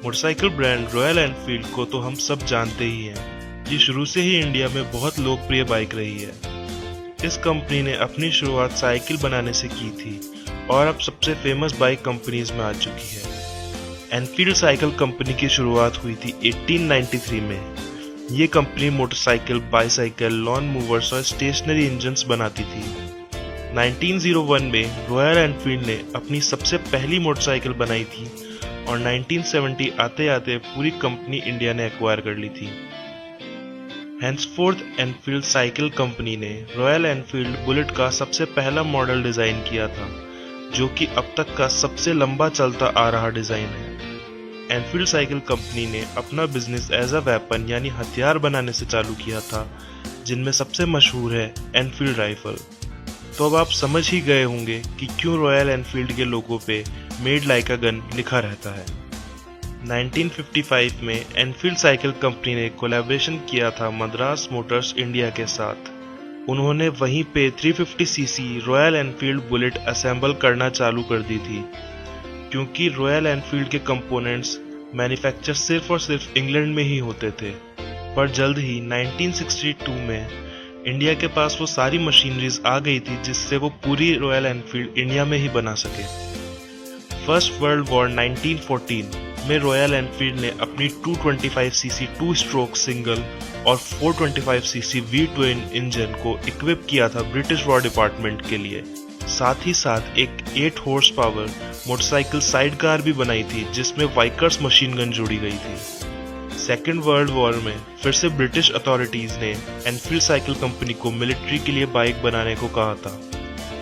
Motorcycle brand royal Enfield को तो हम सब जानते ही हैं। ये शुरू से ही इंडिया में बहुत लोकप्रिय बाइक रही है। इस कंपनी ने अपनी शुरुआत साइकिल बनाने से की थी और अब सबसे फेमस बाइक कंपनीज में आ चुकी है। एनफील्ड साइकिल कंपनी की शुरुआत हुई थी 1893 में। ये company motorcycle, bicycle, lawn movers और स्टेशनरी इंजन्स बनाती थी। 1901 में रॉयल एनफील्ड ने अपनी सबसे पहली मोटरसाइकिल बनाई थी और 1970 आते आते पूरी कंपनी इंडिया ने एक्वायर कर ली थी। हैंसफोर्थ एनफील्ड साइकिल कंपनी ने रॉयल एनफील्ड बुलेट का सबसे पहला मॉडल डिजाइन किया था, जो कि अब तक का सबसे लंबा चलता आ रहा डिजाइन है। एनफील्ड साइकिल कंपनी ने अपना बिजनेस एज अ वेपन यानी हथियार बनाने से चालू किया था, जिनमें सबसे मशहूर है एनफील्ड राइफल। तो अब आप समझ ही गए होंगे कि क्यों रॉयल एनफील्ड के लोगो पे मेड लाइक अ गन लिखा रहता है। 1955 में एनफील्ड साइकिल कंपनी ने कोलैबोरेशन किया था मद्रास मोटर्स इंडिया के साथ। उन्होंने वहीं पे 350 CC royal Enfield bullet assemble करना चालू कर दी थी, क्योंकि रॉयल एनफील्ड के कंपोनेंट्स मैन्युफैक्चर सिर्फ और सिर्फ इंग्लैंड में ही होते थे। पर जल्द ही 1962 में इंडिया के पास वो सारी मशीनरीज आ गई थी जिससे वो पूरी रॉयल एनफील्ड इंडिया में ही बना सके। फर्स्ट वर्ल्ड वॉर 1914 में रॉयल एनफील्ड ने अपनी 225 सीसी 2 स्ट्रोक सिंगल और 425 सीसी V12 इंजन को इक्विप किया था ब्रिटिश वॉर डिपार्टमेंट के लिए। साथ ही साथ एक 8 horse power motorcycle side car भी बनाई थी, जिसमें वाइकर्स मशीन गन जोड़ी गई थी। सेकेंड वर्ल्ड वॉर में फिर से ब्रिटिश अथॉरिटीज ने एनफील्ड साइकिल कंपनी को मिलिट्री के लिए बाइक बनाने को कहा था।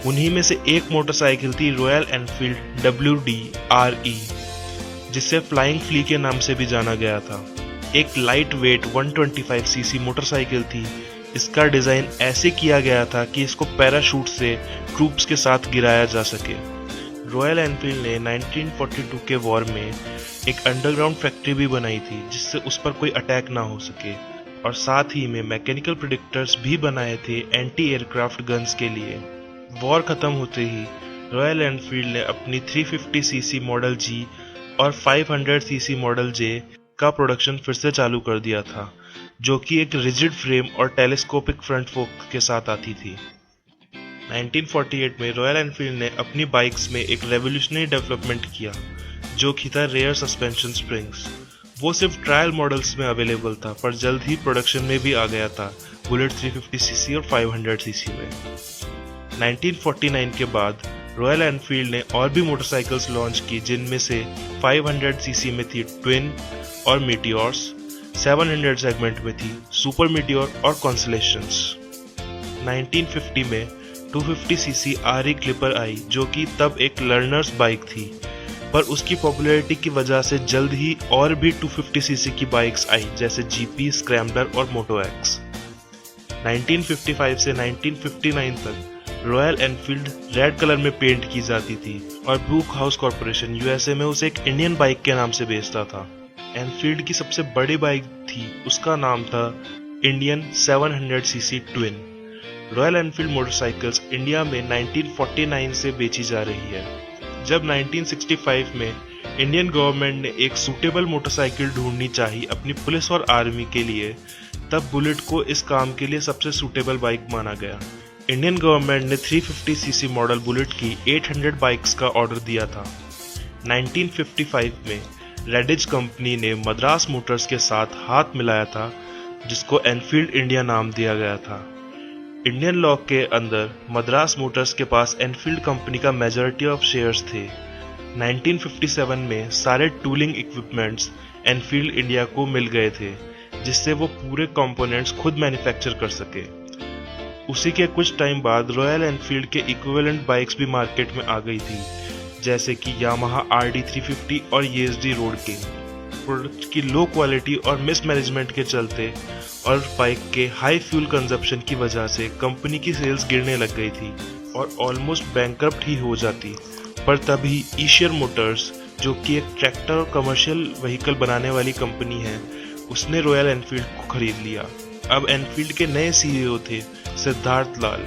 उन्हीं में से एक मोटरसाइकिल थी रॉयल एनफील्ड WD-RE, जिसे फ्लाइंग फ्ली के नाम से भी जाना गया था। एक लाइट वेट 125 सीसी मोटरसाइकिल थी। इसका डिजाइन ऐसे किया गया था कि इसको पैराशूट से ट्रूप्स के साथ गिराया जा सके। रॉयल एनफील्ड ने 1942 के वॉर में एक अंडरग्राउंड फैक्ट्री भी बनाई थी, जिससे उस पर कोई अटैक ना हो सके, और साथ ही में मैकेनिकल प्रेडिक्टर्स भी बनाए थे एंटी एयरक्राफ्ट गन्स के लिए। वॉर खत्म होते ही रॉयल एनफील्ड ने अपनी 350 सीसी मॉडल G और 500 सीसी मॉडल J का प्रोडक्शन फिर से चालू कर दिया था, जो कि एक रिजिड फ्रेम और टेलीस्कोपिक फ्रंट फोक के साथ आती थी। 1948 में रॉयल एनफील्ड ने अपनी बाइक्स में एक रेवोल्यूशनरी डेवलपमेंट किया, जो कि था रेयर सस्पेंशन स्प्रिंग्स। वो सिर्फ ट्रायल मॉडल्स में अवेलेबल था, पर जल्द ही प्रोडक्शन में भी आ गया था बुलेट 350 सीसी और 500 सीसी में। 1949 के बाद रॉयल एनफील्ड ने और भी मोटरसाइकिल्स लॉन्च की, जिनमें से 500 सीसी में थी ट्विन और मीटियोर्स, 700 सेगमेंट में थी सुपर मीटियोर और कॉन्सलेशंस। 1950 में 250 सीसी RE क्लिपर आई, जो कि तब एक लर्नर्स बाइक थी, पर उसकी पॉपुलैरिटी की वजह से जल्द ही और भी 250 सीसी की बाइक्स आई, जैसे GP, स्क्रैम्बलर और मोटो X। 1955 से 1959 तक रॉयल एनफील्ड रेड कलर में पेंट की जाती थी और ब्रूक हाउस कॉर्पोरेशन USA में उसे एक इंडियन बाइक के नाम से बेचता था। एनफील्ड की सबसे बड़ी बाइक थी, उसका नाम था Indian 700 CC twin. Royal Enfield motorcycles India में 1949 से बेची जा रही है। जब 1965 में इंडियन गवर्नमेंट ने एक सूटेबल मोटरसाइकिल ढूंढनी चाहिए अपनी पुलिस और आर्मी के लिए, तब बुलेट को इस काम के लिए सबसे सूटेबल बाइक माना गया। इंडियन गवर्नमेंट ने 350 सीसी मॉडल बुलेट की 800 बाइक्स का ऑर्डर दिया था। 1955 में रेडिज कंपनी ने मद्रास मोटर्स के साथ हाथ मिलाया था, जिसको एनफील्ड इंडिया नाम दिया गया था। इंडियन लॉ के अंदर मद्रास मोटर्स के पास एनफील्ड कंपनी का मेजॉरिटी ऑफ शेयर्स थे। 1957 में सारे टूलिंग इक्विपमेंट्स एनफील्ड इंडिया को मिल गए थे, जिससे वो पूरे कंपोनेंट्स खुद मैन्युफैक्चर कर सके। उसी के कुछ टाइम बाद रॉयल एनफील्ड के इक्विवेलेंट बाइक्स भी मार्केट में आ गई थी, जैसे कि यामाहा RD 350 और ESD रोड किंग। प्रोडक्ट की लो क्वालिटी और मिसमैनेजमेंट के चलते और बाइक के हाई फ्यूल कंजप्शन की वजह से कंपनी की सेल्स गिरने लग गई थी और ऑलमोस्ट बैंकरप्ट ही हो जाती। पर तभी ईशियर मोटर्स, जो कि एक ट्रैक्टर और कमर्शियल व्हीकल बनाने वाली कंपनी है, उसने रॉयल एनफील्ड को खरीद लिया। अब एनफील्ड के नए CEO थे सिद्धार्थ लाल।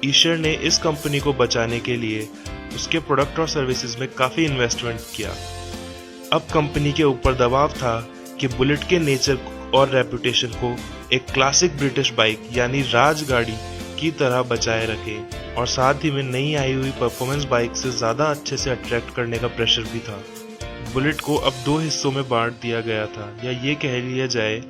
ईशियर ने इस कंपनी को बचाने के लिए उसके प्रोडक्ट और सर्विसेज में काफ़ी इन्वेस्टमेंट किया। अब कंपनी के ऊपर दबाव था कि बुलेट के नेचर और रेपुटेशन को एक क्लासिक ब्रिटिश बाइक यानी राजगाड़ी की तरह बचाए रखे और साथ ही में नई आई हुई परफॉर्मेंस बाइक से ज़्यादा अच्छे से अट्रैक्ट करने का प्रेशर भी था। बुलेट को अब 2 हिस्सों में बांट दिया गया था, या ये कह लिया जाए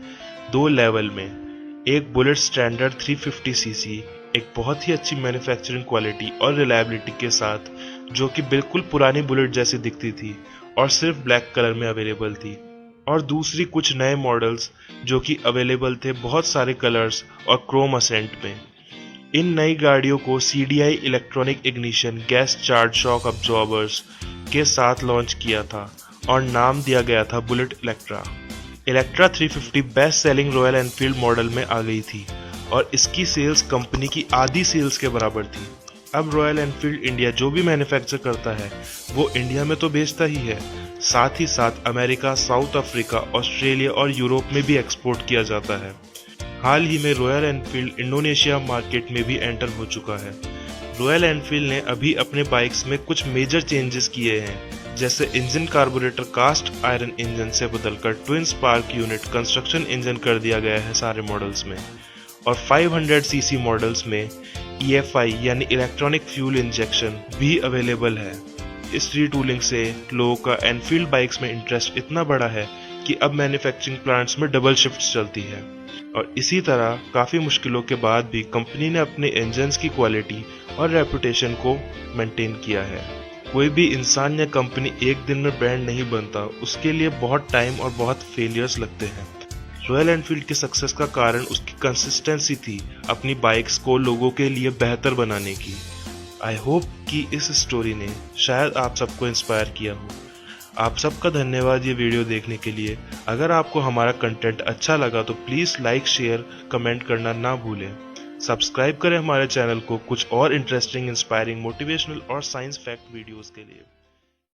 2 लेवल में। एक बुलेट स्टैंडर्ड 350 सीसी, एक बहुत ही अच्छी मैन्युफैक्चरिंग क्वालिटी और रिलायबिलिटी के साथ, जो कि बिल्कुल पुरानी बुलेट जैसी दिखती थी और सिर्फ ब्लैक कलर में अवेलेबल थी। और दूसरी कुछ नए मॉडल्स जो कि अवेलेबल थे बहुत सारे कलर्स और क्रोम असेंट में। इन नई गाड़ियों को CDI electronic ignition gas charge shock absorbers के साथ लॉन्च किया था और नाम दिया गया था bullet Electra. Electra 350 best selling royal Enfield model में आ गई थी और इसकी सेल्स कंपनी की आधी सेल्स के बराबर थी। अब रॉयल एनफील्ड इंडिया जो भी मैन्युफैक्चर करता है वो इंडिया में तो बेचता ही है, साथ ही साथ अमेरिका, साउथ अफ्रीका, ऑस्ट्रेलिया और यूरोप में भी एक्सपोर्ट किया जाता है। हाल ही में रॉयल एनफील्ड इंडोनेशिया मार्केट में भी एंटर हो चुका है। रॉयल एनफील्ड ने अभी अपने बाइक्स में कुछ मेजर चेंजेस किए हैं, जैसे engine carburettor cast iron engine से बदलकर twin spark unit construction engine कर दिया गया है सारे मॉडल्स में, और 500 सीसी मॉडल्स में EFI यानी इलेक्ट्रॉनिक फ्यूल इंजेक्शन भी अवेलेबल है। इस रीटूलिंग से लोगों का एनफील्ड बाइक्स में इंटरेस्ट इतना बड़ा है कि अब मैन्युफैक्चरिंग प्लांट्स में डबल शिफ्ट्स चलती है। और इसी तरह काफ़ी मुश्किलों के बाद भी कंपनी ने अपने इंजन्स की क्वालिटी और रेपुटेशन को मेंटेन किया है। कोई भी इंसान या कंपनी एक दिन में ब्रांड नहीं बनता, उसके लिए बहुत टाइम और बहुत फेलियर्स लगते हैं। रॉयल एनफील्ड की सक्सेस का कारण उसकी कंसिस्टेंसी थी अपनी बाइक्स को लोगों के लिए बेहतर बनाने की। आई होप कि इस स्टोरी ने शायद आप सबको इंस्पायर किया हो। आप सबका धन्यवाद ये वीडियो देखने के लिए। अगर आपको हमारा कंटेंट अच्छा लगा तो प्लीज़ लाइक, शेयर, कमेंट करना ना भूलें। सब्सक्राइब करें हमारे चैनल को कुछ और इंटरेस्टिंग, इंस्पायरिंग, मोटिवेशनल और साइंस फैक्ट वीडियोस के लिए।